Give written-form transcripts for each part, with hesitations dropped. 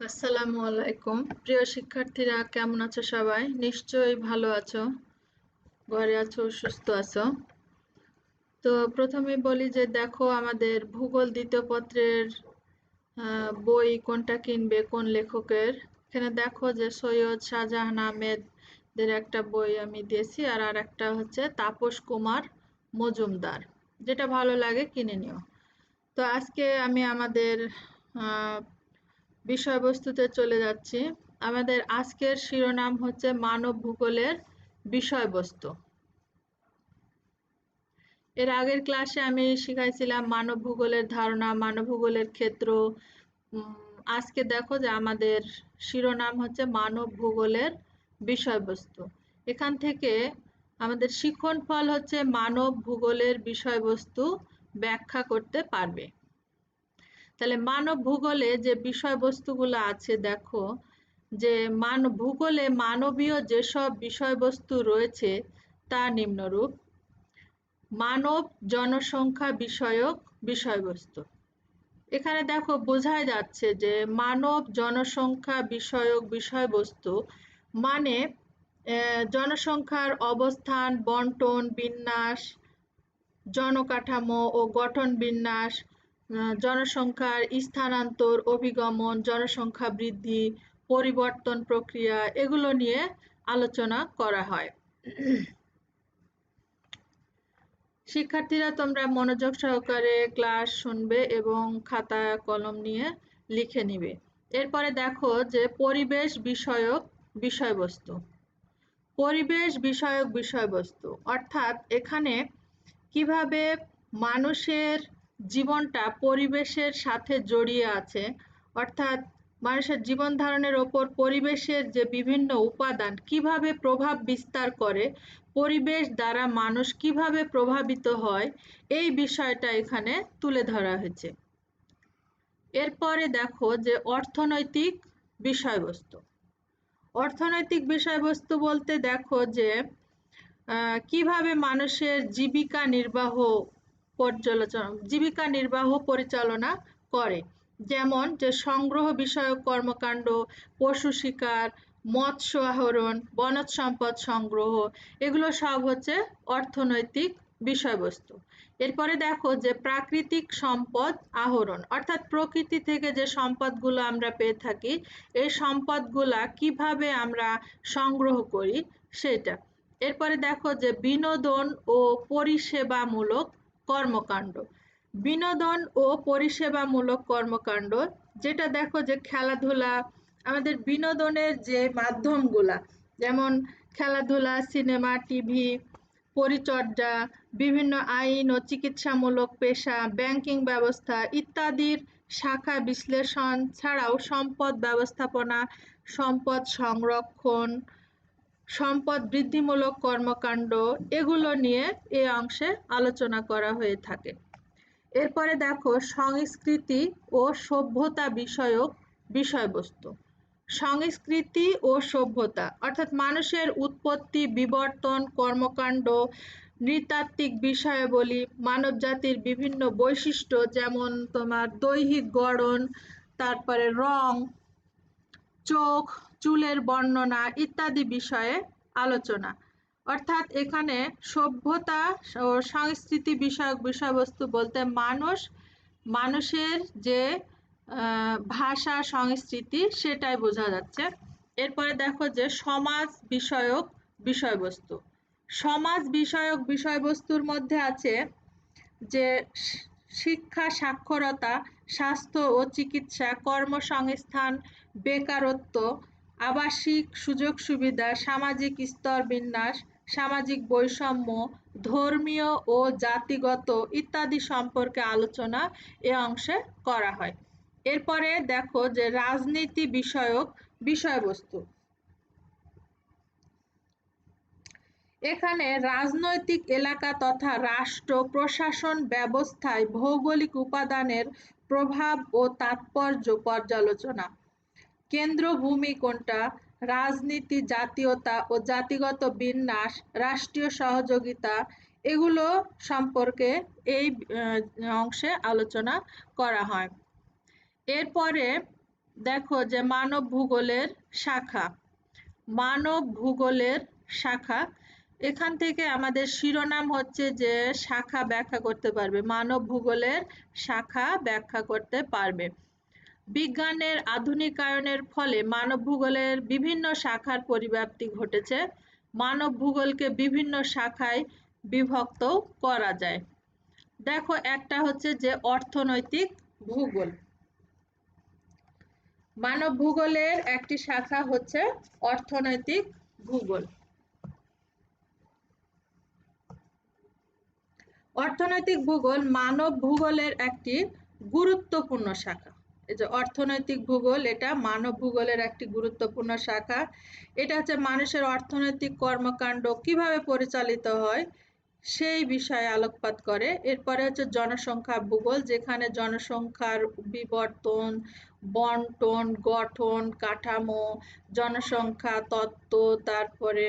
আসসালামু আলাইকুম। প্রিয় শিক্ষার্থীরা, কেমন আছো সবাই? নিশ্চয়ই ভালো আছো, ঘরে আছো, সুস্থ আছো। তো প্রথমে বলি যে দেখো, আমাদের ভূগোল দ্বিতীয় পত্রের বই কোনটা কিনবে, কোন লেখকের। এখানে দেখো যে সৈয়দ শাহজাহান আহমেদের একটা বই আমি দিয়েছি, আর একটা হচ্ছে তাপস কুমার মজুমদার। যেটা ভালো লাগে কিনে নিও। তো আজকে আমি আমাদের আহ বিষয়বস্তুতে চলে যাচ্ছি। আমাদের আজকের শিরোনাম হচ্ছে মানব ভূগোলের বিষয়বস্তু। এর আগের ক্লাসে আমি শিখাইছিলাম মানব ভূগোলের ধারণা, মানব ভূগোলের ক্ষেত্র। আজকে দেখো যে আমাদের শিরোনাম হচ্ছে মানব ভূগোলের বিষয়বস্তু। এখান থেকে আমাদের শিখন ফল হচ্ছে মানব ভূগোলের বিষয়বস্তু ব্যাখ্যা করতে পারবে। তাহলে মানব ভূগোলে যে বিষয়বস্তুগুলো আছে, দেখো যে ভূগোলে মানবীয় যেসব বিষয়বস্তু রয়েছে তা নিম্নরূপ: মানব জনসংখ্যা বিষয়ক বিষয়বস্তু। এখানে দেখো বোঝাই যাচ্ছে যে মানব জনসংখ্যা বিষয়ক বিষয়বস্তু মানে জনসংখ্যার অবস্থান, বন্টন, বিন্যাস, জনকাঠামো ও গঠন বিন্যাস, জনসংখ্যার স্থানান্তর, অভিগমন, জনসংখ্যা বৃদ্ধি, পরিবর্তন প্রক্রিয়া, এগুলো নিয়ে আলোচনা করা হয়। শিক্ষার্থীরা, তোমরা মনোযোগ সহকারে ক্লাস শুনবে এবং খাতা কলম নিয়ে লিখে নিবে। এরপরে দেখো যে পরিবেশ বিষয়ক বিষয়বস্তু। পরিবেশ বিষয়ক বিষয়বস্তু অর্থাৎ এখানে কিভাবে মানুষের জীবনটা পরিবেশের সাথে জড়িয়ে আছে, অর্থাৎ মানুষের জীবন ধারণের ওপর পরিবেশের যে বিভিন্ন উপাদান কিভাবে প্রভাব বিস্তার করে, পরিবেশ দ্বারা মানুষ কিভাবে প্রভাবিত হয়, এই বিষয়টা এখানে তুলে ধরা হয়েছে। এরপরে দেখো যে অর্থনৈতিক বিষয়বস্তু। অর্থনৈতিক বিষয়বস্তু বলতে দেখো যে কিভাবে মানুষের জীবিকা নির্বাহ পরিচালনা করে, যেমন যে সংগ্রহ বিষয়ক কর্মকাণ্ড, পশু শিকার, মৎস্য আহরণ, বনজ সম্পদ সংগ্রহ, এগুলো সব হচ্ছে অর্থনৈতিক বিষয়বস্তু। এরপরে দেখো যে প্রাকৃতিক সম্পদ আহরণ, অর্থাৎ প্রকৃতি থেকে যে সম্পদগুলো আমরা পেয়ে থাকি, এই সম্পদগুলা কিভাবে আমরা সংগ্রহ করি সেটা। এরপরে দেখো যে বিনোদন ও পরিষেবামূলক কর্মকাণ্ড। বিনোদন ও পরিষেবামূলক কর্মকাণ্ড, যেটা দেখো যে খেলাধুলা, আমাদের বিনোদনের যে মাধ্যমগুলা, যেমন খেলাধুলা, সিনেমা, টিভি, পরিচর্যা, বিভিন্ন আইন ও চিকিৎসামূলক পেশা, ব্যাংকিং ব্যবস্থা ইত্যাদির শাখা বিশ্লেষণ ছাড়াও সম্পদ ব্যবস্থাপনা, সম্পদ সংরক্ষণ, সম্পদ বৃদ্ধিমূলক কর্মকাণ্ড, এগুলো নিয়ে এই অংশে আলোচনা করা হয়ে থাকে। এরপরে দেখো সংস্কৃতি ও সভ্যতা বিষয়ক বিষয়বস্তু। সংস্কৃতি ও সভ্যতা অর্থাৎ মানুষের উৎপত্তি, বিবর্তন, কর্মকাণ্ড, নৃতাত্ত্বিক বিষয়াবলী, মানব জাতির বিভিন্ন বৈশিষ্ট্য, যেমন তোমার দৈহিক গড়ন, তারপরে রং, চোখ, চুলের বর্ণনা ইত্যাদি বিষয়ে আলোচনা। অর্থাৎ এখানে সভ্যতা ও সংস্কৃতি বিষয়ক বিষয়বস্তু বলতে মানুষের যে ভাষা, সংস্কৃতি, সেটাই বোঝা যাচ্ছে। এরপরে দেখো যে সমাজ বিষয়ক বিষয়বস্তু। সমাজ বিষয়ক বিষয়বস্তুর মধ্যে আছে যে শিক্ষা, সাক্ষরতা, স্বাস্থ্য ও চিকিৎসা, কর্মসংস্থান, বেকারত্ব, আবাসিক সুযোগ সুবিধা, সামাজিক স্তর বিন্যাস, সামাজিক বৈষম্য, ধর্মীয় ও জাতিগত ইত্যাদি সম্পর্কে আলোচনা এ অংশে করা হয়। এরপরে দেখো যে রাজনীতি বিষয়ক বিষয়বস্তু। এখানে রাজনৈতিক এলাকা তথা রাষ্ট্র প্রশাসন ব্যবস্থায় ভৌগোলিক উপাদানের প্রভাব ও তাৎপর্য পর্যালোচনা, কেন্দ্রভূমি কোনটা, রাজনীতি, জাতীয়তা ও জাতিগত বিন্যাস, রাষ্ট্রীয় সহযোগিতা, এগুলো সম্পর্কে এই অংশে আলোচনা করা হয়। এরপরে দেখো যে মানব ভূগোলের শাখা, মানব ভূগোলের শাখা, এখান থেকে আমাদের শিরোনাম হচ্ছে যে শাখা ব্যাখ্যা করতে পারবে, মানব ভূগোলের শাখা ব্যাখ্যা করতে পারবে। বিজ্ঞানের আধুনিকায়নের ফলে মানব ভূগোলের বিভিন্ন শাখার পরিব্যাপ্তি ঘটেছে। মানব ভূগোলকে বিভিন্ন শাখায় বিভক্ত করা যায়। দেখো একটা হচ্ছে যে অর্থনৈতিক ভূগোল। মানব ভূগোলের একটি শাখা হচ্ছে অর্থনৈতিক ভূগোল। অর্থনৈতিক ভূগোল মানব ভূগোলের একটি গুরুত্বপূর্ণ শাখা। এই যে অর্থনৈতিক ভূগোল, এটা মানব ভূগোলের একটি গুরুত্বপূর্ণ শাখা। এটা হচ্ছে মানুষের অর্থনৈতিক কর্মকাণ্ড কিভাবে পরিচালিত হয় সেই বিষয়ে আলোকপাত করে। এরপরে হচ্ছে জনসংখ্যা ভূগোল, যেখানে জনসংখ্যার বিবর্তন, বন্টন, গঠন, কাঠামো, জনসংখ্যা তত্ত্ব, তারপরে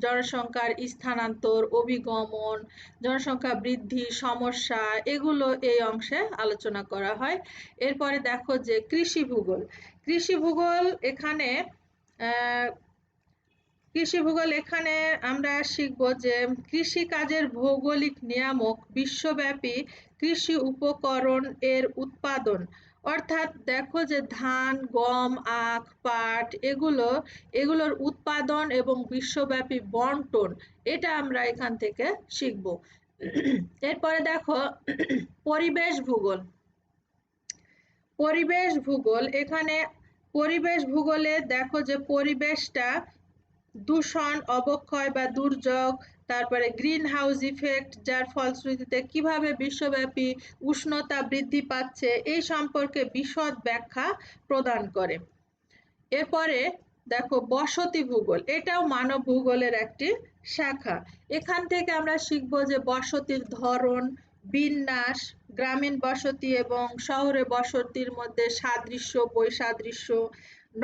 জনসংখ্যার স্থানান্তর, অভিগমন, জনসংখ্যা বৃদ্ধি, সমস্যা, এগুলো এই অংশে আলোচনা করা হয়। এরপরে দেখো যে কৃষি ভূগোল। কৃষি ভূগোল এখানে কৃষি ভূগোল এখানে আমরা শিখব যে কৃষি কাজের ভৌগোলিক নিয়ামক, বিশ্বব্যাপী কৃষি উপকরণ এর উৎপাদন, অর্থাৎ দেখো যে ধান, গম, আখ, পাট, এগুলোর উৎপাদন এবং বিশ্বব্যাপী বন্টন, এটা আমরা এখান থেকে শিখব। এরপরে দেখো পরিবেশ ভূগোল। পরিবেশ ভূগোল, এখানে পরিবেশ ভূগোলে দেখো যে পরিবেশটা দূষণ, অবক্ষয় বা দুর্যোগ, তারপরে গ্রিন হাউস ইফেক্ট, যার ফলশ্রুতিতে কিভাবে বিশ্বব্যাপী উষ্ণতা বৃদ্ধি পাচ্ছে, এই সম্পর্কে বিশদ ব্যাখ্যা প্রদান করে। এরপরে দেখো বসতি ভূগোল, এটাও মানব ভূগোলের একটি শাখা। এখান থেকে আমরা শিখব যে বসতির ধরন, বিন্যাস, গ্রামীণ বসতি এবং শহরে বসতির মধ্যে সাদৃশ্য, বৈসাদৃশ্য,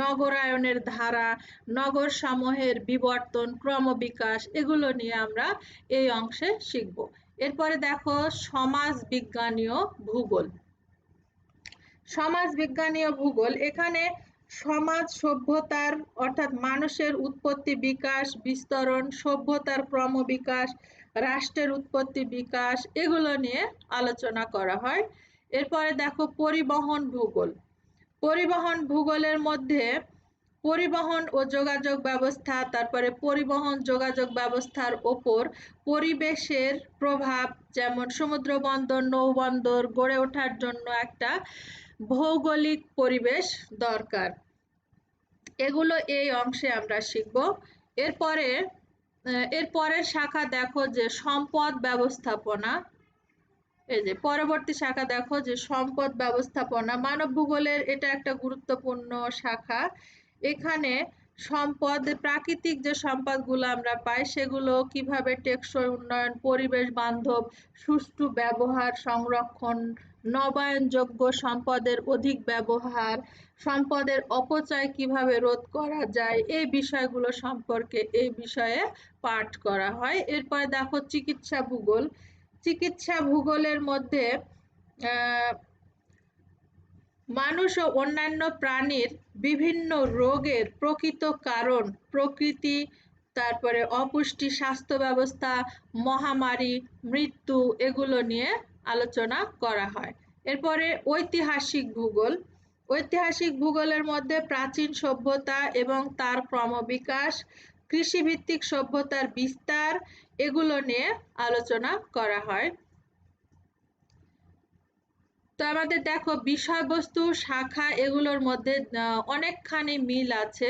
নগরায়নের ধারা, নগর সমূহের বিবর্তন, ক্রমবিকাশ, এগুলো নিয়ে আমরা এই অংশে শিখব। এরপরে দেখো সমাজ বিজ্ঞানীয় ভূগোল। সমাজ বিজ্ঞানীয় ভূগোল, এখানে সমাজ সভ্যতার অর্থাৎ মানুষের উৎপত্তি, বিকাশ, বিস্তরণ, সভ্যতার ক্রমবিকাশ, রাষ্ট্রের উৎপত্তি, বিকাশ, এগুলো নিয়ে আলোচনা করা হয়। এরপরে দেখো পরিবহন ভূগোল। পরিবহন ভূগোলের মধ্যে পরিবহন ও যোগাযোগ ব্যবস্থা, তারপরে পরিবহন যোগাযোগ ব্যবস্থার ওপর পরিবেশের প্রভাব, যেমন সমুদ্র বন্দর, নৌবন্দর গড়ে ওঠার জন্য একটা ভৌগোলিক পরিবেশ দরকার, এগুলো এই অংশে আমরা শিখব। এরপরের শাখা দেখো যে সম্পদ ব্যবস্থাপনা। এই যে পরবর্তী শাখা দেখো যে সম্পদ ব্যবস্থাপনা, মানব ভূগোলের এটা একটা গুরুত্বপূর্ণ শাখা। এখানে সম্পদ, প্রাকৃতিক যে সম্পদগুলো আমরা পাই সেগুলো কিভাবে টেকসই উন্নয়ন, পরিবেশ বান্ধব, সুষ্ঠু ব্যবহার, সংরক্ষণ, নবায়নযোগ্য সম্পদের অধিক ব্যবহার, সম্পদের অপচয় কিভাবে রোধ করা যায়, এই বিষয়গুলো সম্পর্কে এই বিষয়ে পাঠ করা হয়। এরপরে দেখো চিকিৎসা ভূগোল। চিকিৎসা ভূগোলের মধ্যে মানুষ ও অন্যান্য প্রাণীর বিভিন্ন রোগের প্রকৃত কারণ, প্রকৃতি, তারপরে অপুষ্টি, স্বাস্থ্য ব্যবস্থা, মহামারী, মৃত্যু, এগুলো নিয়ে আলোচনা করা হয়। এরপরে ঐতিহাসিক ভূগোল। ঐতিহাসিক ভূগোলের মধ্যে প্রাচীন সভ্যতা এবং তার ক্রমবিকাশ, কৃষিভিত্তিক সভ্যতার বিস্তার, এগুলো নিয়ে আলোচনা করা হয়। তো আমাদের দেখো বিষয়বস্তু, শাখা, এগুলোর মধ্যে অনেকখানি মিল আছে।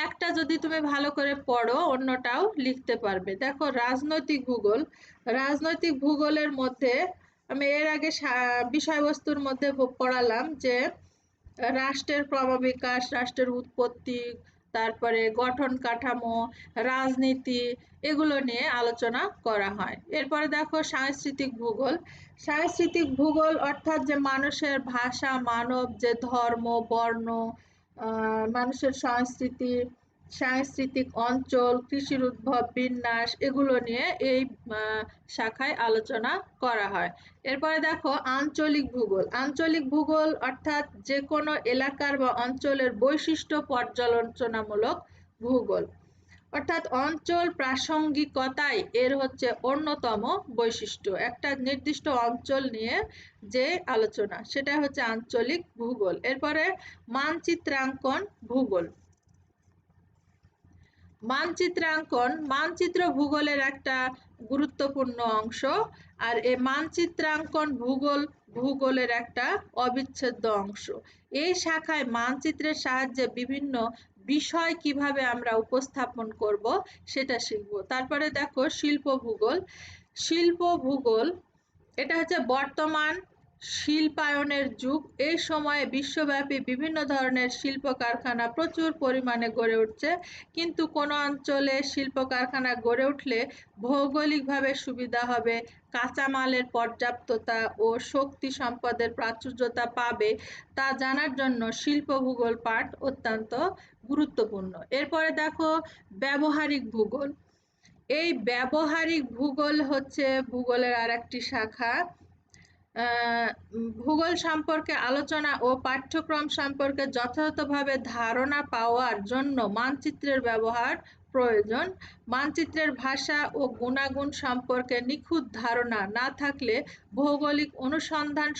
একটা যদি তুমি ভালো করে পড়ো অন্যটাও লিখতে পারবে। দেখো রাজনৈতিক ভূগোল। রাজনৈতিক ভূগোলের মধ্যে আমি এর আগে বিষয়বস্তুর মধ্যে পড়ালাম যে রাষ্ট্রের ক্রমবিকাশ, রাষ্ট্রের উৎপত্তি, তারপরে গঠন কাঠামো, রাজনীতি, এগুলো নিয়ে আলোচনা করা হয়। এরপরে দেখো সাংস্কৃতিক ভূগোল। সাংস্কৃতিক ভূগোল অর্থাৎ যে মানুষের ভাষা, মানব যে ধর্ম, বর্ণ, মানুষের সংস্কৃতি, সাংস্কৃতিক অঞ্চল, কৃষির উদ্ভব, বিন্যাস এগুলো নিয়ে এই শাখায় আলোচনা করা হয়। এরপরে দেখো আঞ্চলিক ভূগোল। আঞ্চলিক ভূগোল অর্থাৎ যে কোনো এলাকার বা অঞ্চলের বৈশিষ্ট্য পর্যালোচনামূলক ভূগোল, অর্থাৎ অঞ্চল প্রাসঙ্গিকতাই এর হচ্ছে অন্যতম বৈশিষ্ট্য। একটা নির্দিষ্ট অঞ্চল নিয়ে যে আলোচনা, সেটা হচ্ছে আঞ্চলিক ভূগোল। এরপরে মানচিত্রাঙ্কন ভূগোল। মানচিত্রাঙ্কন মানচিত্র ভূগোলের একটা গুরুত্বপূর্ণ অংশ, আর এই মানচিত্রাঙ্কন ভূগোলের একটা অবিচ্ছেদ্য অংশ। এই শাখায় মানচিত্রের সাহায্যে বিভিন্ন বিষয় কিভাবে আমরা উপস্থাপন করব সেটা শিখব। তারপরে দেখো শিল্প ভূগোল। শিল্প ভূগোল এটা হচ্ছে বর্তমান শিল্পায়নের যুগ। এই সময়ে বিশ্বব্যাপী বিভিন্ন ধরনের শিল্প কারখানা প্রচুর পরিমাণে গড়ে উঠছে, কিন্তু কোনো অঞ্চলে শিল্প কারখানা গড়ে উঠলে ভৌগোলিকভাবে সুবিধা হবে, কাঁচামালের পর্যাপ্ততা ও শক্তি সম্পদের প্রাচুর্যতা পাবে, তা জানার জন্য শিল্প ভূগোল পাঠ অত্যন্ত গুরুত্বপূর্ণ। এরপরে দেখো ব্যবহারিক ভূগোল। এই ব্যবহারিক ভূগোল হচ্ছে ভূগোলের আরেকটি শাখা। ভূগোল সম্পর্কে আলোচনা ও পাঠ্যক্রম সম্পর্কে যথাযথভাবে ধারণা পাওয়ার জন্য মানচিত্রের ব্যবহার প্রয়োজন। মানচিত্রের ভাষা ও গুণাগুণ সম্পর্কে নিখুঁত ধারণা না থাকলে ভৌগোলিক অনুসন্ধান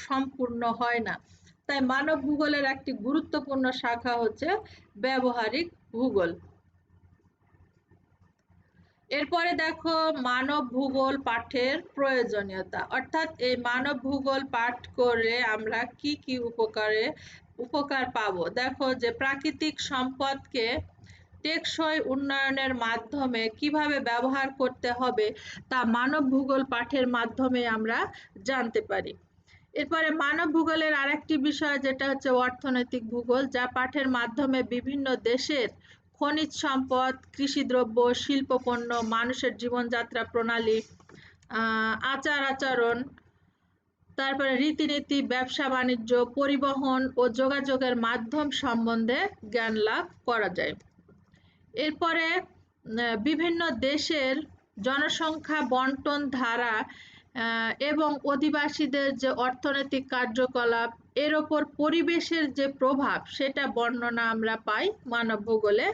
সম্পূর্ণ হয় না। তাই মানব ভূগোলের একটি গুরুত্বপূর্ণ শাখা হচ্ছে ব্যবহারিক ভূগোল। এরপরে দেখো মানব ভূগোল পাঠের প্রয়োজনীয়তা, অর্থাৎ এই মানব ভূগোল পাঠ করে আমরা কি কি উপকার পাবো। দেখো যে প্রাকৃতিক সম্পদকে টেকসই উন্নয়নের মাধ্যমে কিভাবে ব্যবহার করতে হবে তা মানব ভূগোল পাঠের মাধ্যমে আমরা জানতে পারি। এরপরে মানব ভূগোলের আরেকটি বিষয় যেটা হচ্ছে অর্থনৈতিক ভূগোল, যা পাঠের মাধ্যমে বিভিন্ন দেশের খনিজ সম্পদ, কৃষিদ্রব্য, শিল্পপণ্য, মানুষের জীবনযাত্রা প্রণালী, আচার আচরণ, তারপরে রীতিনীতি, ব্যবসা বাণিজ্য, পরিবহন ও যোগাযোগের মাধ্যম সম্বন্ধে জ্ঞান লাভ করা যায়। এরপরে বিভিন্ন দেশের জনসংখ্যা বন্টন ধারা এবং অধিবাসীদের যে অর্থনৈতিক কার্যকলাপ, এর ওপর পরিবেশের যে প্রভাব সেটা বর্ণনা আমরা পাই মানব ভূগোলে।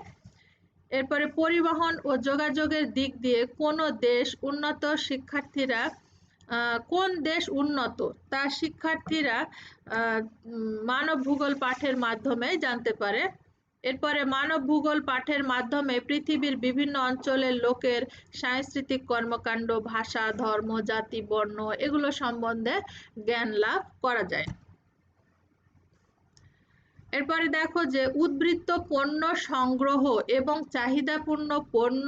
এরপরে পরিবহন ও যোগাযোগের দিক দিয়ে কোন দেশ উন্নত তা শিক্ষার্থীরা মানব ভূগোল পাঠের মাধ্যমে জানতে পারে। এরপরে মানব ভূগোল পাঠের মাধ্যমে পৃথিবীর বিভিন্ন অঞ্চলের লোকের সাংস্কৃতিক কর্মকাণ্ড, ভাষা, ধর্ম, জাতি, বর্ণ এগুলো সম্বন্ধে জ্ঞান লাভ করা যায়। এরপরে দেখো যে উদ্বৃত্ত পণ্য সংগ্রহ এবং চাহিদাপূর্ণ পণ্য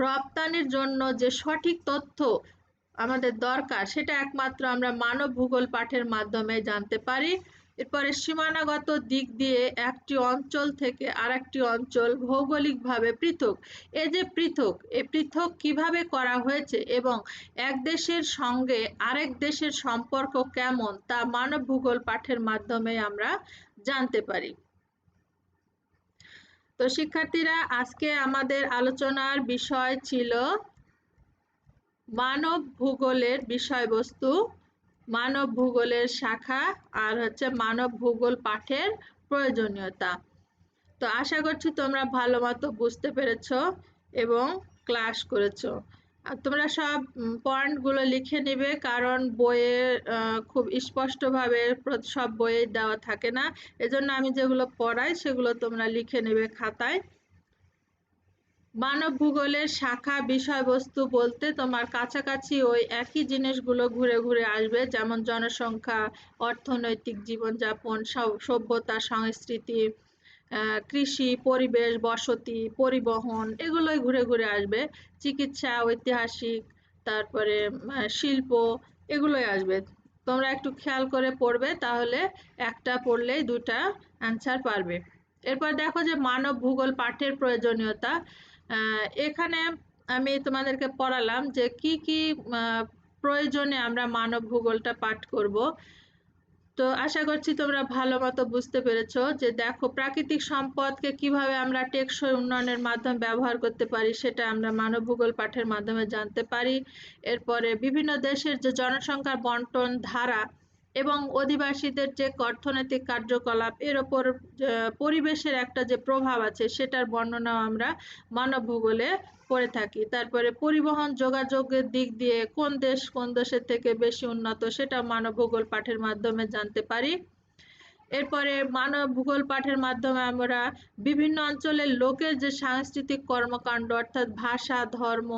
রপ্তানির জন্য যে সঠিক তথ্য আমাদের দরকার সেটা একমাত্র আমরা মানব ভূগোল পাঠের মাধ্যমে জানতে পারি। এরপরে সীমানাগত দিক দিয়ে একটি অঞ্চল থেকে আরেকটি অঞ্চল ভৌগোলিকভাবে পৃথক। এই পৃথক কিভাবে করা হয়েছে এবং এক দেশের সঙ্গে আরেক দেশের সম্পর্ক কেমন তা মানব ভূগোল পাঠের মাধ্যমে আমরা জানতে পারি। তো শিক্ষার্থীরা, আজকে আমাদের আলোচনার বিষয় ছিল মানব ভূগোলের বিষয়বস্তু, মানব ভূগোলের শাখা, আর হচ্ছে মানব ভূগোল পাঠের প্রয়োজনীয়তা। তো আশা করছি তোমরা ভালো মতো বুঝতে পেরেছো এবং ক্লাস করেছো। আর তোমরা সব পয়েন্টগুলো লিখে নিবে, কারণ বইয়ে খুব স্পষ্টভাবে সব বইয়ে দেওয়া থাকে না, এজন্য আমি যেগুলো পড়াই সেগুলো তোমরা লিখে নেবে খাতায়। মানব ভূগোলের শাখা বিষয়বস্তু বলতে তোমার কাছাকাছি ওই একই জিনিসগুলো ঘুরে ঘুরে আসবে, যেমন জনসংখ্যা, অর্থনৈতিক জীবনযাপন, সভ্যতা, সংস্কৃতি, কৃষি, পরিবেশ, বসতি, পরিবহন এগুলোই ঘুরে ঘুরে আসবে। চিকিৎসা, ঐতিহাসিক, তারপরে শিল্প এগুলোই আসবে। তোমরা একটু খেয়াল করে পড়বে, তাহলে একটা পড়লেই দুটা অ্যান্সার পারবে। এরপর দেখো যে মানব ভূগোল পাঠের প্রয়োজনীয়তা। এখানে আমি তোমাদেরকে পড়ালাম যে কি কি প্রয়োজনে আমরা মানব ভূগোলটা পাঠ করব। তো আশা করছি তোমরা ভালো মতো বুঝতে পেরেছো যে দেখো প্রাকৃতিক সম্পদকে কিভাবে আমরা টেকসই উন্নয়নের মাধ্যমে ব্যবহার করতে পারি সেটা আমরা মানব ভূগোল পাঠের মাধ্যমে জানতে পারি। এরপরে বিভিন্ন দেশের যে জনসংখ্যার বন্টন ধারা এবং অধিবাসীদের যে অর্থনৈতিক কার্যকলাপ এর ওপর পরিবেশের একটা যে প্রভাব আছে সেটার বর্ণনাও আমরা মানব ভূগোলে করে থাকি। তারপরে পরিবহন যোগাযোগের দিক দিয়ে কোন দেশের থেকে বেশি উন্নত সেটা মানব ভূগোল পাঠের মাধ্যমে জানতে পারি। এরপরে মানব ভূগোল পাঠের মাধ্যমে আমরা বিভিন্ন অঞ্চলের লোকের যে সাংস্কৃতিক কর্মকাণ্ড অর্থাৎ ভাষা, ধর্ম,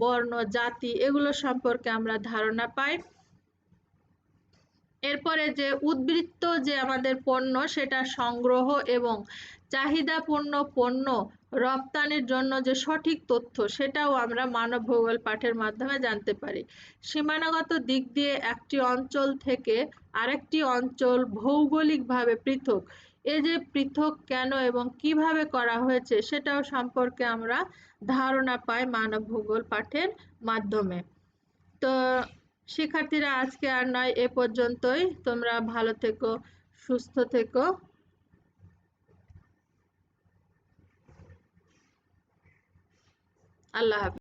বর্ণ, জাতি এগুলো সম্পর্কে আমরা ধারণা পাই। এরপরে যে উদ্বৃত্ত যে আমাদের পণ্য সেটা সংগ্রহ এবং চাহিদাপূর্ণ পণ্য রপ্তানির জন্য যে সঠিক তথ্য সেটাও আমরা মানব ভূগোল পাঠের মাধ্যমে জানতে পারি। সীমানাগত দিক দিয়ে একটি অঞ্চল থেকে আরেকটি অঞ্চল ভৌগোলিকভাবে পৃথক, এই যে পৃথক কেন এবং কিভাবে করা হয়েছে সেটাও সম্পর্কে আমরা ধারণা পাই মানব ভূগোল পাঠের মাধ্যমে। তো শিক্ষার্থীরা আজকে আর নয় এ পর্যন্তই। তোমরা ভালো থেকো, সুস্থ থেকো। আল্লাহ হাফেজ।